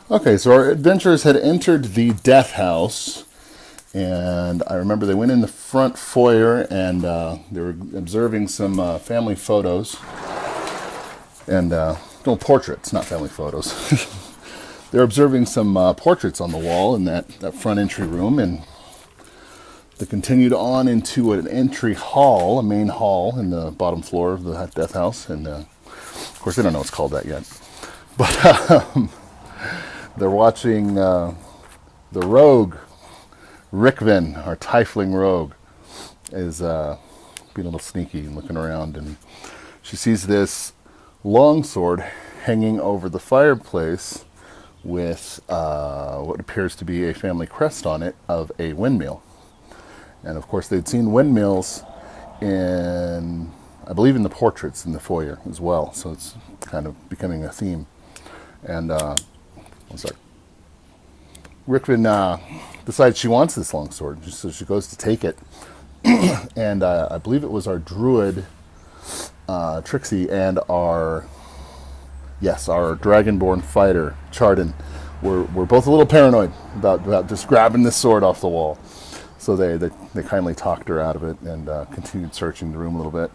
Okay, so our adventurers had entered the death house, and I remember they went in the front foyer and they were observing some family photos and no portraits, not family photos. They're observing some portraits on the wall in that front entry room, and they continued on into an entry hall, a main hall in the bottom floor of the death house, and of course they don't know it's called that yet. But they're watching the rogue, Rickvin, our tiefling rogue, is being a little sneaky and looking around, and she sees this longsword hanging over the fireplace with what appears to be a family crest on it of a windmill. And of course, they'd seen windmills in, I believe, in the portraits in the foyer as well. So it's kind of becoming a theme. And I'm sorry. Rickvin decides she wants this longsword, so she goes to take it. And I believe it was our druid, Trixie, and our dragonborn fighter, Chardon, were both a little paranoid about just grabbing this sword off the wall. So they kindly talked her out of it and continued searching the room a little bit.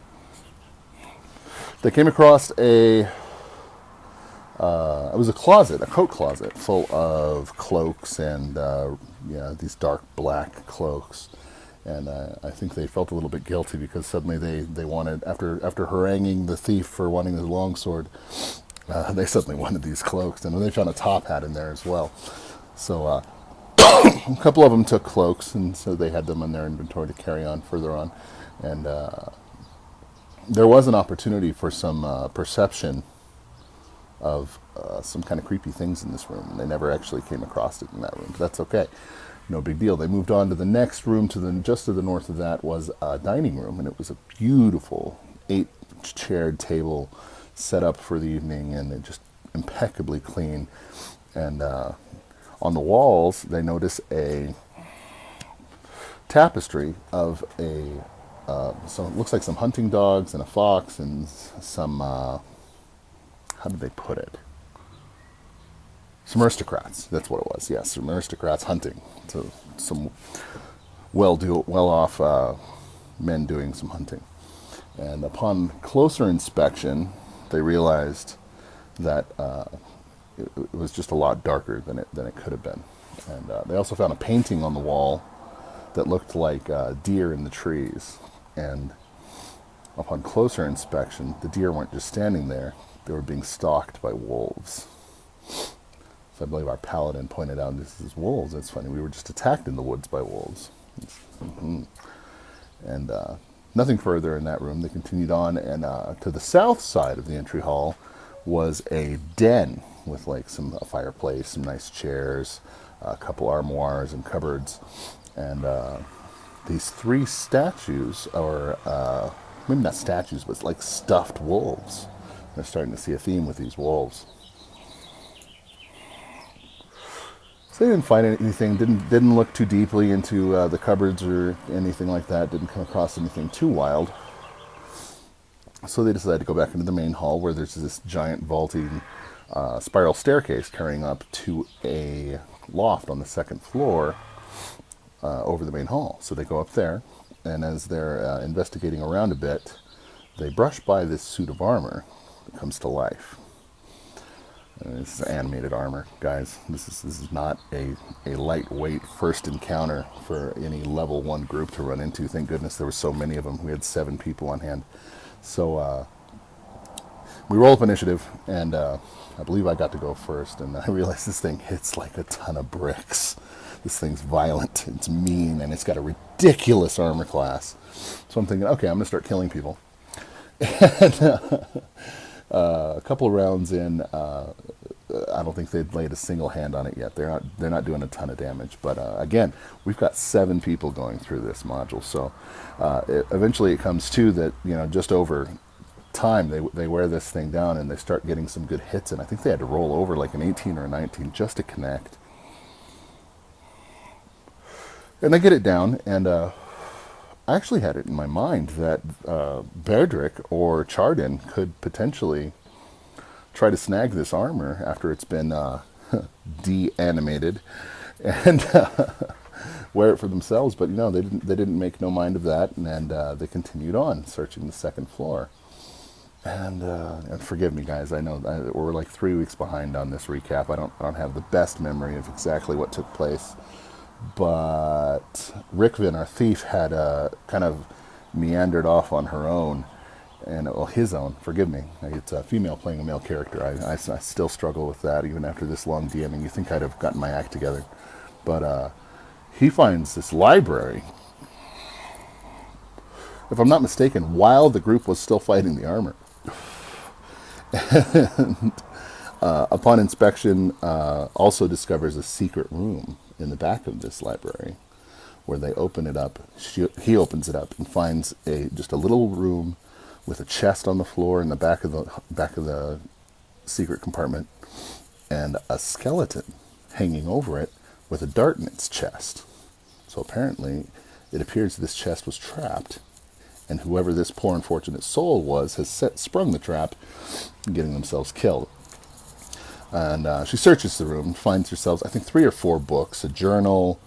They came across it was a closet, a coat closet, full of cloaks and these dark black cloaks. And I think they felt a little bit guilty because suddenly they wanted, after haranguing the thief for wanting the longsword, they suddenly wanted these cloaks. And they found a top hat in there as well. So a couple of them took cloaks, and so they had them in their inventory to carry on further on. And there was an opportunity for some perception of some kind of creepy things in this room, and they never actually came across it in that room. But that's okay, no big deal. They moved on to the next room. Just to the north of that was a dining room, and it was a beautiful 8-chaired table set up for the evening, and it just impeccably clean. And on the walls, they notice a tapestry of so it looks like some hunting dogs and a fox and some, how did they put it? Some aristocrats. That's what it was. Yes, some aristocrats hunting. So some well-off men doing some hunting. And upon closer inspection, they realized that it was just a lot darker than it could have been. And they also found a painting on the wall that looked like deer in the trees. And upon closer inspection, the deer weren't just standing there; they were being stalked by wolves. So I believe our paladin pointed out, "This is wolves." That's funny. We were just attacked in the woods by wolves. Mm-hmm. And nothing further in that room. They continued on, and to the south side of the entry hall was a den with like a fireplace, some nice chairs, a couple armoires and cupboards, and these 3 statues, or maybe not statues, but like stuffed wolves. They're starting to see a theme with these wolves. So they didn't find anything, didn't look too deeply into the cupboards or anything like that, didn't come across anything too wild. So they decided to go back into the main hall, where there's this giant vaulting spiral staircase carrying up to a loft on the 2nd floor over the main hall. So they go up there, and as they're investigating around a bit, they brush by this suit of armor that comes to life. This is animated armor, guys. This is not a lightweight first encounter for any level 1 group to run into. Thank goodness there were so many of them. We had 7 people on hand. So we roll up initiative, and I believe I got to go first, and I realized this thing hits like a ton of bricks. This thing's violent, it's mean, and it's got a ridiculous armor class. So I'm thinking, okay, I'm going to start killing people. And a couple of rounds in, I don't think they'd laid a single hand on it yet. They're not doing a ton of damage. But again, we've got 7 people going through this module, so eventually it comes to that, just over time they wear this thing down and they start getting some good hits, and I think they had to roll over like an 18 or a 19 just to connect. And they get it down, and I actually had it in my mind that Berdrick or Chardon could potentially try to snag this armor after it's been de-animated and wear it for themselves. But they didn't make no mind of that, and they continued on searching the second floor. And forgive me, guys. I know we're like 3 weeks behind on this recap. I don't have the best memory of exactly what took place, but Rickvin, our thief, had kind of meandered off on her own, and well, his own. Forgive me. It's a female playing a male character. I still struggle with that even after this long DMing. You think I'd have gotten my act together, but he finds this library. If I'm not mistaken, while the group was still fighting the armor. And upon inspection, also discovers a secret room in the back of this library, where they open it up. He opens it up and finds just a little room with a chest on the floor in the back of the secret compartment, and a skeleton hanging over it with a dart in its chest. So apparently, it appears this chest was trapped, and whoever this poor unfortunate soul was has sprung the trap, getting themselves killed. And she searches the room, finds herself, I think, 3 or 4 books, a journal,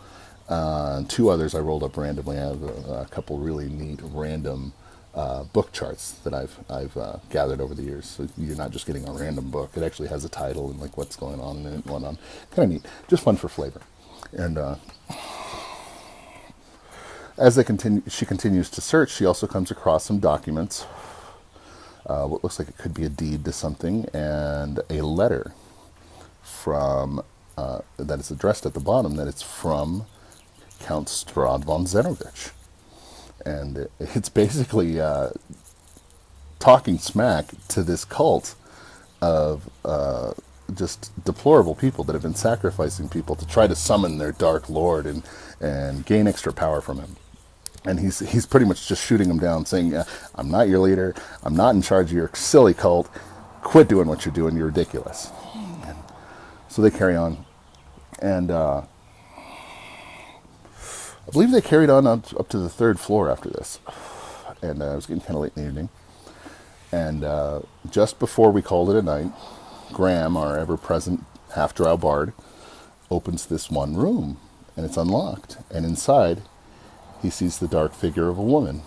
and 2 others I rolled up randomly. I have a couple really neat random book charts that I've gathered over the years. So you're not just getting a random book. It actually has a title and like what's going on in it and whatnot. Kind of neat. Just fun for flavor. And as she continues to search, she also comes across some documents. What looks like it could be a deed to something, and a letter from that is addressed at the bottom, that it's from Count Strahd von Zenovich. And it's basically talking smack to this cult of just deplorable people that have been sacrificing people to try to summon their dark lord and gain extra power from him. And he's pretty much just shooting them down, saying, I'm not your leader, I'm not in charge of your silly cult, quit doing what you're doing, you're ridiculous. And so they carry on, and I believe they carried on up to the 3rd floor after this. And it was getting kind of late in the evening. And just before we called it a night, Graham, our ever-present half-drow bard, opens this one room, and it's unlocked. And inside, he sees the dark figure of a woman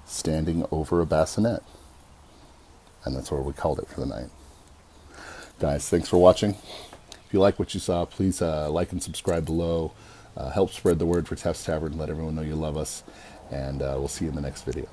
standing over a bassinet. And that's where we called it for the night. Guys, thanks for watching. If you like what you saw, please like and subscribe below. Help spread the word for Tef's Tavern. Let everyone know you love us. And we'll see you in the next video.